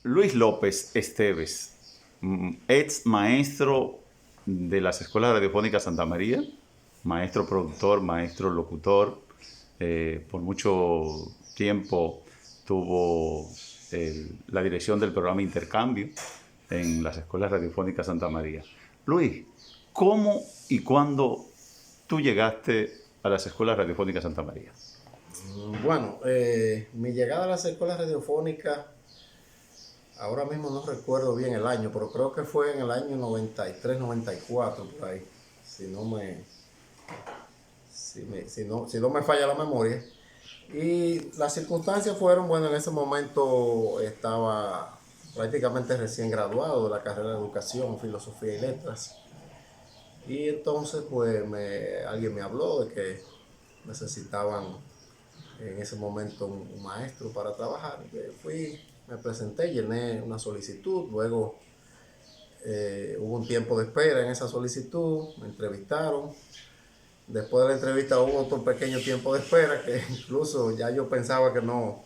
Luis López Esteves, ex maestro de las Escuelas Radiofónicas Santa María, maestro productor, maestro locutor, por mucho tiempo tuvo la dirección del programa Intercambio en las Escuelas Radiofónicas Santa María. Luis, ¿cómo y cuándo tú llegaste a las Escuelas Radiofónicas Santa María? Bueno, mi llegada a las escuelas radiofónicas, ahora mismo no recuerdo bien el año, pero creo que fue en el año 93, 94, por ahí, si no me, si no me falla la memoria. Y las circunstancias fueron, bueno, en ese momento estaba prácticamente recién graduado de la carrera de Educación, Filosofía y Letras. Y entonces, pues, alguien me habló de que necesitaban en ese momento un maestro para trabajar. Fui, me presenté, llené una solicitud, luego hubo un tiempo de espera en esa solicitud, me entrevistaron. Después de la entrevista hubo otro pequeño tiempo de espera que incluso ya yo pensaba que no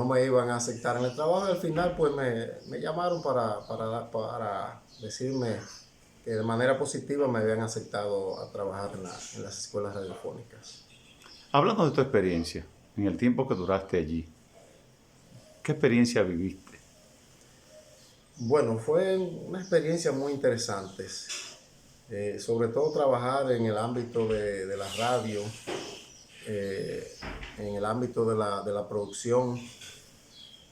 me iban a aceptar en el trabajo. Y al final pues me llamaron para decirme que de manera positiva me habían aceptado a trabajar en las escuelas radiofónicas. Hablando de tu experiencia, en el tiempo que duraste allí, ¿qué experiencia viviste? Bueno, fue una experiencia muy interesante, sobre todo trabajar en el ámbito de la radio, eh, en el ámbito de la producción,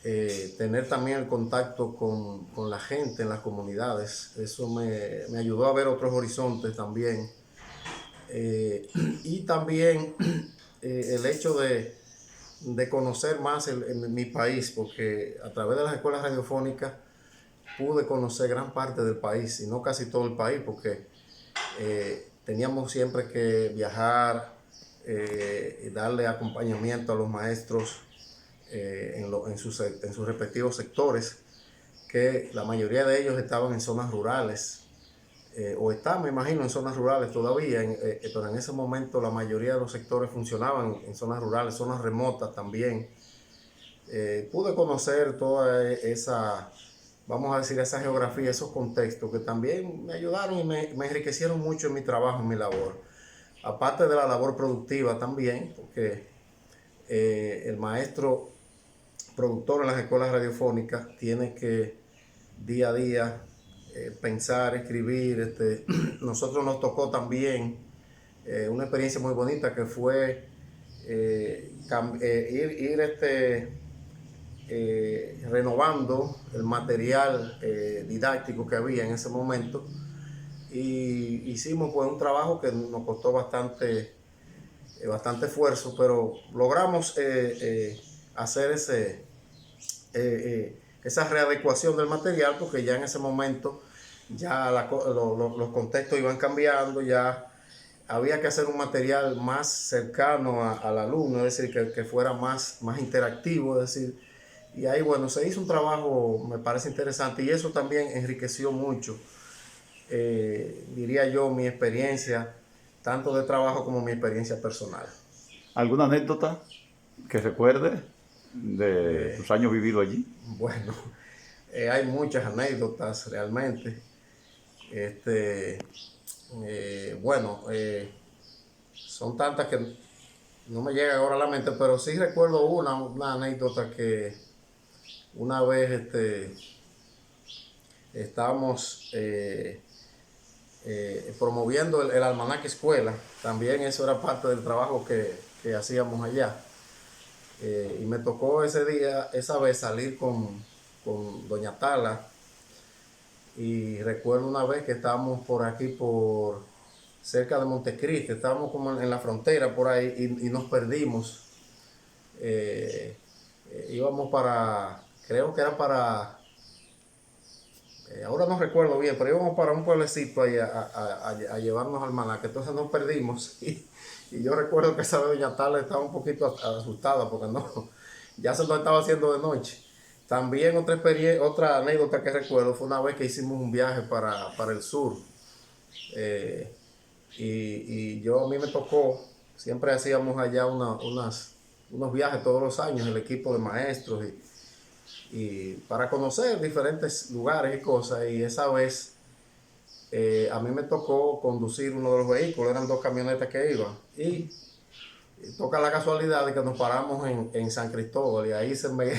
tener también el contacto con la gente en las comunidades. Eso me ayudó a ver otros horizontes también. Y también el hecho de conocer más mi país, porque a través de las escuelas radiofónicas pude conocer gran parte del país, y no casi todo el país, porque teníamos siempre que viajar y darle acompañamiento a los maestros en sus respectivos sectores, que la mayoría de ellos estaban en zonas rurales, o están, me imagino, en zonas rurales todavía, pero en ese momento la mayoría de los sectores funcionaban en zonas rurales, zonas remotas también. Pude conocer toda esa, vamos a decir, esa geografía, esos contextos que también me ayudaron y me enriquecieron mucho en mi trabajo, en mi labor. Aparte de la labor productiva también, porque el maestro productor en las escuelas radiofónicas tiene que día a día pensar, escribir. Nosotros nos tocó también una experiencia muy bonita que fue ir renovando el material didáctico que había en ese momento, y hicimos pues un trabajo que nos costó bastante esfuerzo, pero logramos hacer esa readecuación del material, porque ya en ese momento ya los contextos iban cambiando, ya había que hacer un material más cercano al alumno, es decir, que fuera más interactivo, es decir, y ahí bueno, se hizo un trabajo, me parece interesante, y eso también enriqueció mucho, diría yo, mi experiencia, tanto de trabajo como mi experiencia personal. ¿Alguna anécdota que recuerdes de Eh, tus años vividos allí? bueno, hay muchas anécdotas realmente. Este, bueno, son tantas que no me llegan ahora a la mente, pero sí recuerdo una anécdota que una vez estábamos promoviendo el almanaque escuela. También eso era parte del trabajo que hacíamos allá. Y me tocó ese día, esa vez, salir con doña Tala. Y recuerdo una vez que estábamos por aquí, por cerca de Montecristi, estábamos como en la frontera por ahí, y nos perdimos. Íbamos para, creo que era para, ahora no recuerdo bien, pero íbamos para un pueblecito ahí a llevarnos almanaque. Entonces nos perdimos y yo recuerdo que esa vez doña Tala estaba un poquito asustada porque no, ya se nos estaba haciendo de noche. También otra anécdota que recuerdo fue una vez que hicimos un viaje para el sur. Eh, a mí me tocó, siempre hacíamos allá unos viajes todos los años, el equipo de maestros, y para conocer diferentes lugares y cosas. Y esa vez a mí me tocó conducir uno de los vehículos, eran 2 camionetas que iban. Y toca la casualidad de que nos paramos en San Cristóbal y ahí se me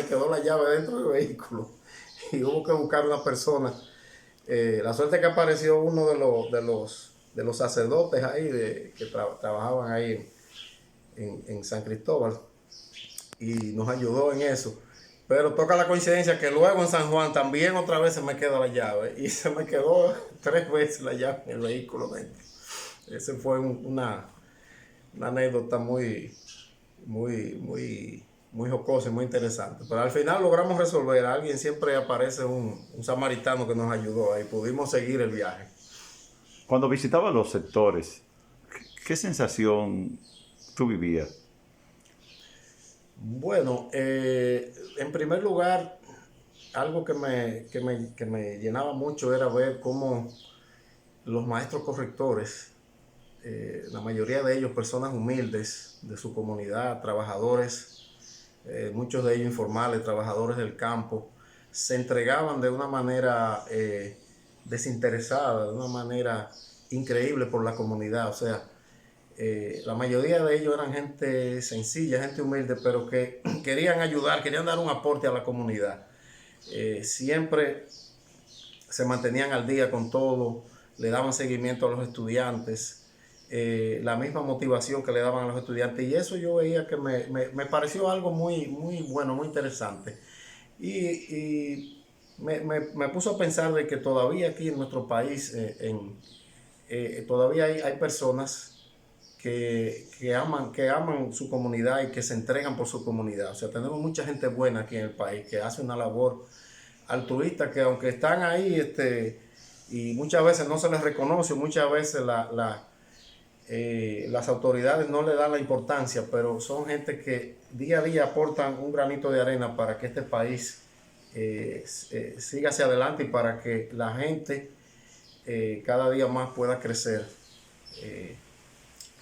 quedó la llave dentro del vehículo y hubo que buscar una persona. La suerte que apareció uno de los sacerdotes ahí que trabajaban ahí en San Cristóbal y nos ayudó en eso. Pero toca la coincidencia que luego en San Juan también otra vez se me queda la llave y se me quedó 3 veces la llave en el vehículo dentro. Ese fue una anécdota muy jocosa y muy interesante. Pero al final logramos resolver. Alguien siempre aparece un samaritano que nos ayudó y pudimos seguir el viaje. Cuando visitabas los sectores, ¿qué sensación tú vivías? Bueno, en primer lugar, algo que me llenaba mucho era ver cómo los maestros correctores, la mayoría de ellos personas humildes de su comunidad, trabajadores, muchos de ellos informales, trabajadores del campo, se entregaban de una manera desinteresada, de una manera increíble por la comunidad. O sea, la mayoría de ellos eran gente sencilla, gente humilde, pero que querían ayudar, querían dar un aporte a la comunidad. Siempre se mantenían al día con todo, le daban seguimiento a los estudiantes, la misma motivación que le daban a los estudiantes, y eso yo veía que me pareció algo muy bueno, muy interesante. Y me puso a pensar de que todavía aquí en nuestro país todavía hay personas que aman su comunidad y que se entregan por su comunidad. O sea, tenemos mucha gente buena aquí en el país que hace una labor altruista, que aunque están ahí y muchas veces no se les reconoce, muchas veces las autoridades no le dan la importancia, pero son gente que día a día aportan un granito de arena para que este país siga hacia adelante y para que la gente cada día más pueda crecer,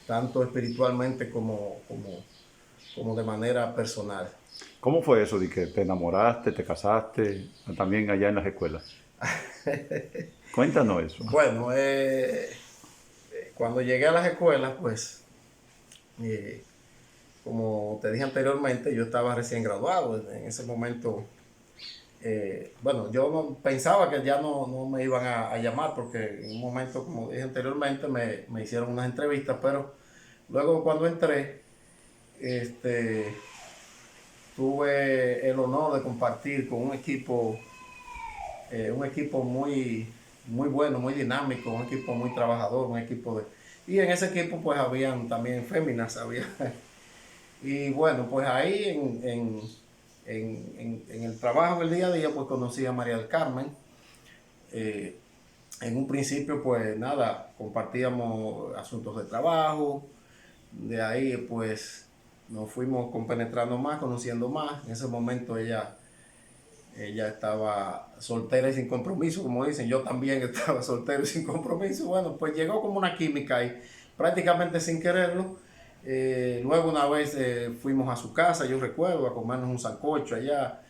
tanto espiritualmente como de manera personal. ¿Cómo fue eso de que te enamoraste, te casaste, también allá en las escuelas? Cuéntanos eso. Bueno, cuando llegué a las escuelas, pues, como te dije anteriormente, yo estaba recién graduado. En ese momento, bueno, yo no, pensaba que ya no me iban a llamar porque en un momento, como dije anteriormente, me hicieron unas entrevistas, pero luego cuando entré, tuve el honor de compartir con un equipo muy bueno, muy dinámico, un equipo muy trabajador, y en ese equipo pues habían también féminas, y bueno, pues ahí en el trabajo, en el día a día, pues conocí a María del Carmen. En un principio pues nada, compartíamos asuntos de trabajo, de ahí pues nos fuimos compenetrando más, conociendo más. En ese momento ella estaba soltera y sin compromiso, como dicen. Yo también estaba soltero y sin compromiso. Bueno, pues llegó como una química y prácticamente sin quererlo. Luego una vez fuimos a su casa, yo recuerdo, a comernos un sancocho allá.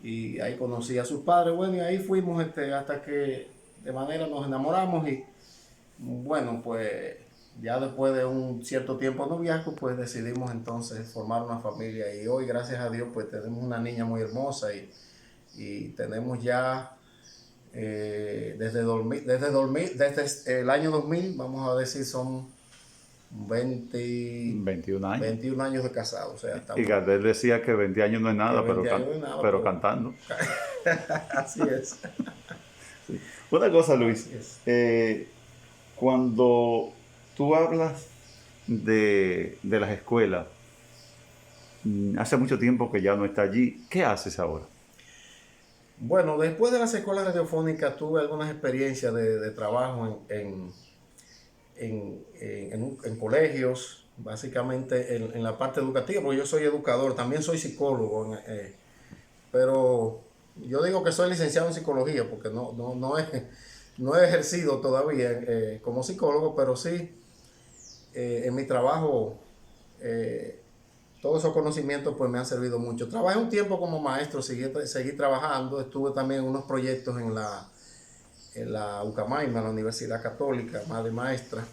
Y ahí conocí a sus padres. Bueno, y ahí fuimos hasta que de manera nos enamoramos. Y bueno, pues ya después de un cierto tiempo de noviazgo, pues decidimos entonces formar una familia. Y hoy, gracias a Dios, pues tenemos una niña muy hermosa y tenemos ya desde el año 2000, vamos a decir, son 21 años. 21 años de casado. O sea, Y Gardel decía que 20 años no es nada, pero cantando. Así es. Sí. Una cosa, Luis, cuando tú hablas de las escuelas, hace mucho tiempo que ya no está allí, ¿qué haces ahora? Bueno, después de las escuelas radiofónicas tuve algunas experiencias de trabajo en colegios, básicamente en la parte educativa, porque yo soy educador, también soy psicólogo, pero yo digo que soy licenciado en psicología porque no he ejercido todavía como psicólogo, pero sí en mi trabajo todos esos conocimientos pues me han servido mucho. Trabajé un tiempo como maestro, seguí trabajando, estuve también en unos proyectos en la UCAMAIMA, en la Universidad Católica, madre maestra,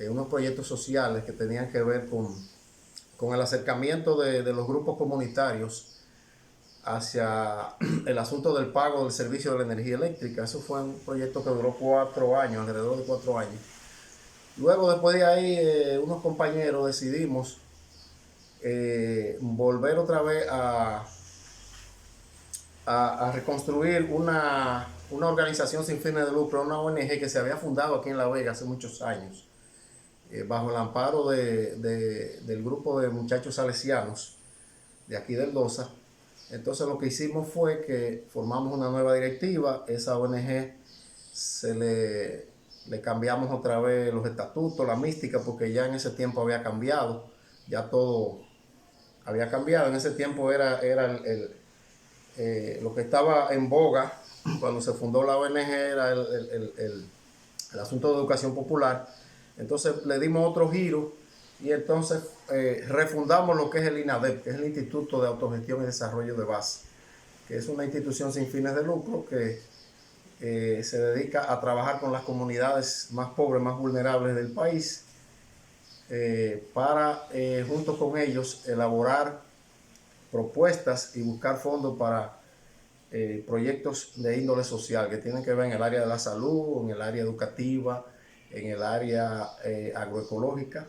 unos proyectos sociales que tenían que ver con el acercamiento de los grupos comunitarios hacia el asunto del pago del servicio de la energía eléctrica. Eso fue un proyecto que duró 4 años, alrededor de 4 años. Luego, después de ahí, unos compañeros decidimos volver otra vez a reconstruir una organización sin fines de lucro, una ONG que se había fundado aquí en La Vega hace muchos años, bajo el amparo del grupo de muchachos salesianos de aquí del DOSA. Entonces lo que hicimos fue que formamos una nueva directiva. Esa ONG le cambiamos otra vez los estatutos, la mística, porque ya en ese tiempo había cambiado, ya todo había cambiado. En ese tiempo era lo que estaba en boga cuando se fundó la ONG, era el asunto de educación popular. Entonces le dimos otro giro y entonces refundamos lo que es el INADEP, que es el Instituto de Autogestión y Desarrollo de Base, que es una institución sin fines de lucro que se dedica a trabajar con las comunidades más pobres, más vulnerables del país, para junto con ellos elaborar propuestas y buscar fondos para proyectos de índole social que tienen que ver en el área de la salud, en el área educativa, en el área agroecológica.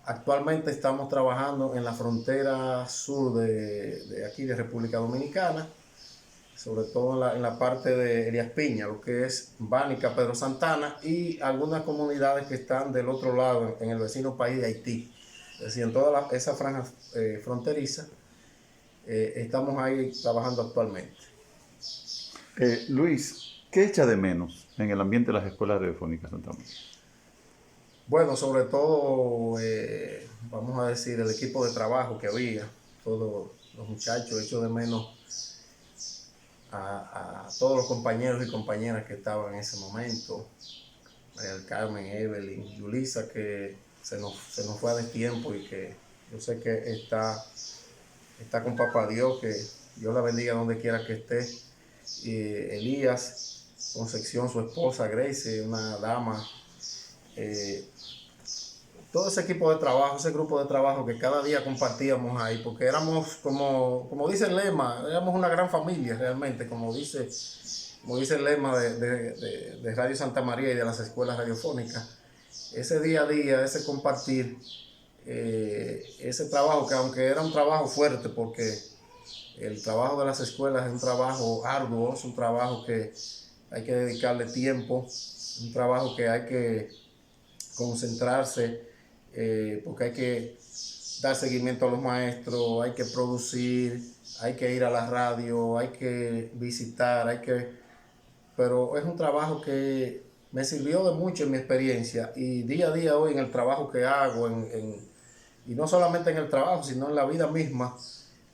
Actualmente estamos trabajando en la frontera sur de aquí de República Dominicana, sobre todo en la parte de Elías Piña, lo que es Bánica, Pedro Santana, y algunas comunidades que están del otro lado, en el vecino país de Haití. Es decir, en toda esa franja fronteriza estamos ahí trabajando actualmente. Luis, ¿qué echa de menos en el ambiente de las escuelas radiofónicas Santa María? Bueno, sobre todo, vamos a decir, el equipo de trabajo que había, todos los muchachos, echo de menos a todos los compañeros y compañeras que estaban en ese momento, María del Carmen, Evelyn, Yulisa, que se nos fue a destiempo y que yo sé que está con Papá Dios, que Dios la bendiga donde quiera que esté. Y Elías, Concepción, su esposa, Grace, una dama, todo ese equipo de trabajo, ese grupo de trabajo que cada día compartíamos ahí, porque éramos, como dice el lema, éramos una gran familia realmente, como dice el lema de Radio Santa María y de las escuelas radiofónicas. Ese día a día, ese compartir, ese trabajo, que aunque era un trabajo fuerte, porque el trabajo de las escuelas es un trabajo arduo, es un trabajo que hay que dedicarle tiempo, un trabajo que hay que concentrarse, porque hay que dar seguimiento a los maestros, hay que producir, hay que ir a la radio, hay que visitar, pero es un trabajo que me sirvió de mucho en mi experiencia, y día a día hoy en el trabajo que hago, y no solamente en el trabajo, sino en la vida misma,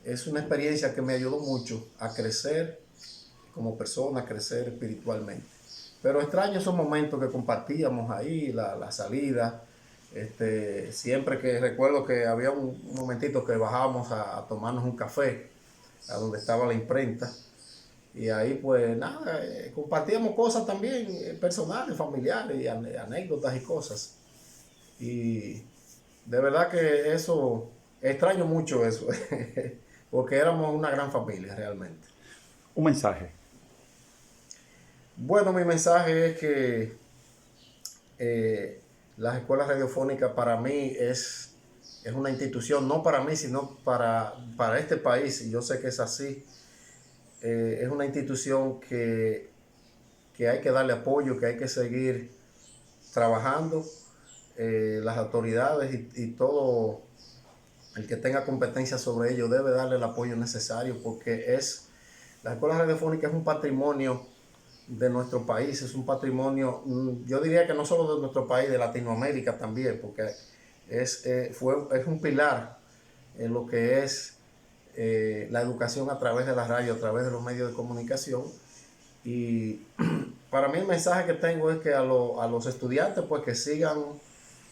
es una experiencia que me ayudó mucho a crecer como persona, a crecer espiritualmente. Pero extraño esos momentos que compartíamos ahí, la salida. Siempre que recuerdo que había un momentito que bajábamos a tomarnos un café, a donde estaba la imprenta. Y ahí pues nada, compartíamos cosas también personales, familiares, y anécdotas y cosas. Y de verdad que extraño mucho eso, porque éramos una gran familia realmente. Un mensaje. Bueno, mi mensaje es que las escuelas radiofónicas para mí es una institución, no para mí, sino para este país, y yo sé que es así. Es una institución que hay que darle apoyo, que hay que seguir trabajando. Las autoridades y todo el que tenga competencia sobre ello debe darle el apoyo necesario, porque la escuela radiofónica es un patrimonio de nuestro país, es un patrimonio, yo diría que no solo de nuestro país, de Latinoamérica también, porque es un pilar en lo que es la educación a través de la radio, a través de los medios de comunicación. Y para mí el mensaje que tengo es que a los estudiantes pues que sigan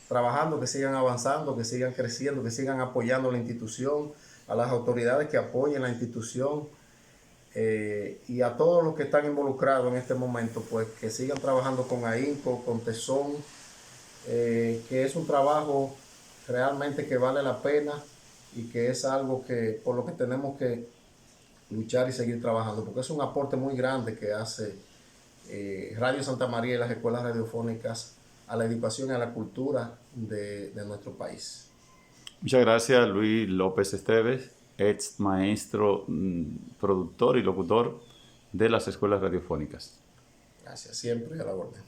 trabajando, que sigan avanzando, que sigan creciendo, que sigan apoyando la institución, a las autoridades que apoyen la institución y a todos los que están involucrados en este momento, pues que sigan trabajando con ahínco, con tesón, que es un trabajo realmente que vale la pena y que es algo que por lo que tenemos que luchar y seguir trabajando, porque es un aporte muy grande que hace Radio Santa María y las escuelas radiofónicas a la educación y a la cultura de nuestro país. Muchas gracias, Luis López Esteves, ex maestro, productor y locutor de las escuelas radiofónicas. Gracias, siempre a la orden.